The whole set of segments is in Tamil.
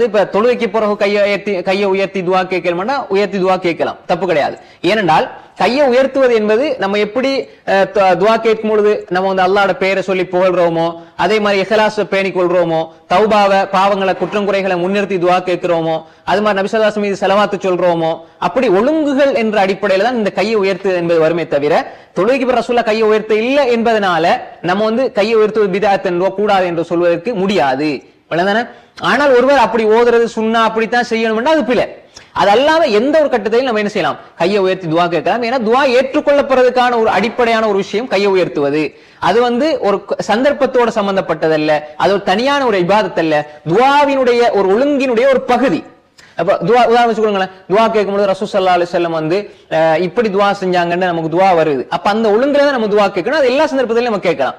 இப்ப தொழுகைக்கு பிறகு கையை உயர்த்தி துவா கேட்கலாம்னா உயர்த்தி துவா கேட்கலாம், தப்பு கிடையாது. ஏனென்றால் கையை உயர்த்துவது என்பது நம்ம எப்படி துவா கேட்கும் பொழுது நம்ம வந்து அல்லாஹ்வோட பெயரை சொல்லி புகழ்றோமோ, அதே மாதிரி இஹ்லாஸ பேணிக் கொள்றோமோ, தௌபாவை பாவங்களை குற்றம் குறைகளை முன்னிறுத்தி துவா கேட்கிறோமோ, அது மாதிரி நபி ஸல்லல்லாஹு அலைஹி வஸல்லம் மீது ஸலவாத்து சொல்றோமோ, அப்படி ஒழுங்குகள் என்ற அடிப்படையில தான் இந்த கையை உயர்த்து என்பது வருமே தவிர தொழுகைக்கு பிறகு ரசூலுல்லாஹ் கையை உயர்த்த இல்லை என்பதனால நம்ம வந்து கையை உயர்த்துவது பித்அத் என்றோ கூடாது என்று சொல்வதற்கு முடியாது. ஆனால் ஒருவர் அப்படி ஓதுறது சுன்னா அப்படித்தான் செய்யணும்னா அது பிழை. அது அல்லாம எந்த ஒரு கட்டத்தையும் நம்ம என்ன செய்யலாம், கையை உயர்த்தி துவா கேட்கலாம். ஏன்னா துவா ஏற்றுக்கொள்ளப்படுறதுக்கான ஒரு அடிப்படையான ஒரு விஷயம் கையை உயர்த்துவது. அது வந்து ஒரு சந்தர்ப்பத்தோட சம்பந்தப்பட்டதல்ல, அது ஒரு தனியான ஒரு இபாதத் அல்ல, துவாவினுடைய ஒரு ஒழுங்கினுடைய ஒரு பகுதி. அப்ப துவா உதாரணம் வச்சுக்கோங்களேன், துவா கேட்கும்போது ரசூல் ஸல்லல்லாஹு அலைஹி வஸல்லம் வந்து இப்படி துவா செஞ்சாங்கன்னு நமக்கு துவா வருது. அப்ப அந்த ஒழுங்குல தான் நம்ம துவா கேட்கணும். அது எல்லா சந்தர்ப்பத்திலும் நம்ம கேட்கலாம்.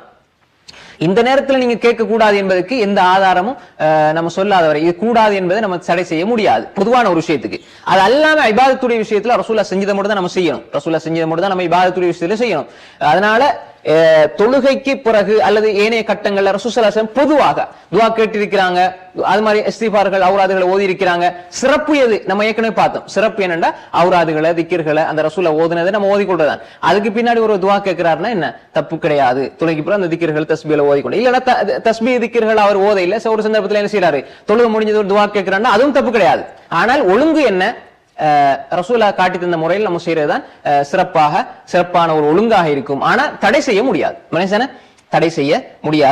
இந்த நேரத்துல நீங்க கேட்க கூடாது என்பதற்கு எந்த ஆதாரமும் நம்ம சொல்லாத வரை இது கூடாது என்பதை நம்ம தடை செய்ய முடியாது பொதுவான ஒரு விஷயத்துக்கு. அது அல்லாம இபாதத்துடைய விஷயத்துல ரசூலுல்லாஹ் செஞ்சதை மட்டும் தான் நம்ம செய்யணும். ரசூலுல்லாஹ் செஞ்சதை மட்டும் தான் நம்ம இபாதத்துடைய விஷயத்துல செய்யணும். அதனால தொழுகைக்கு பிறகு அல்லது ஏனைய கட்டங்கள்ல ரசூல் ஸல்லல்லாஹு அலைஹி வஸல்லம் பொதுவாக துஆ கேட்டிருக்கிறாங்க. அது மாதிரி இஸ்திஃபார்கள் அவுராதுகளை ஓதி இருக்கிறாங்க. சிறப்பு எது நம்ம ஏற்கனவே பார்த்தோம். சிறப்பு என்னன்னா அவுராதுகளை திக்ர்களை அந்த ரசூலை ஓதுனதை நம்ம ஓதிக்கொள்றதான். அதுக்கு பின்னாடி ஒரு துஆ கேட்கிறாருன்னா என்ன தப்பு கிடையாது. தொழுகைக்கு பிறகு அந்த திக்ர்கள் தஸ்பீஹ்ல ஓதிக்கொண்டு இல்லைன்னா தஸ்பீஹ் திக்ர்கள் அவர் ஓத இல்ல ஒரு சந்தர்ப்பத்தில் என்ன செய்யறாரு தொழுகை முடிஞ்சது ஒரு துஆ கேட்கிறாருன்னா அதுவும் தப்பு கிடையாது. ஆனால் ஒழுங்கு என்ன, ரசூலுல்லாஹ் காட்டி தந்த முறையில் நம்ம செய்யறதுதான் சிறப்பான ஒரு ஒழுங்காக இருக்கும். ஆனா தடை செய்ய முடியாது, மனுஷனை தடை செய்ய முடியாது.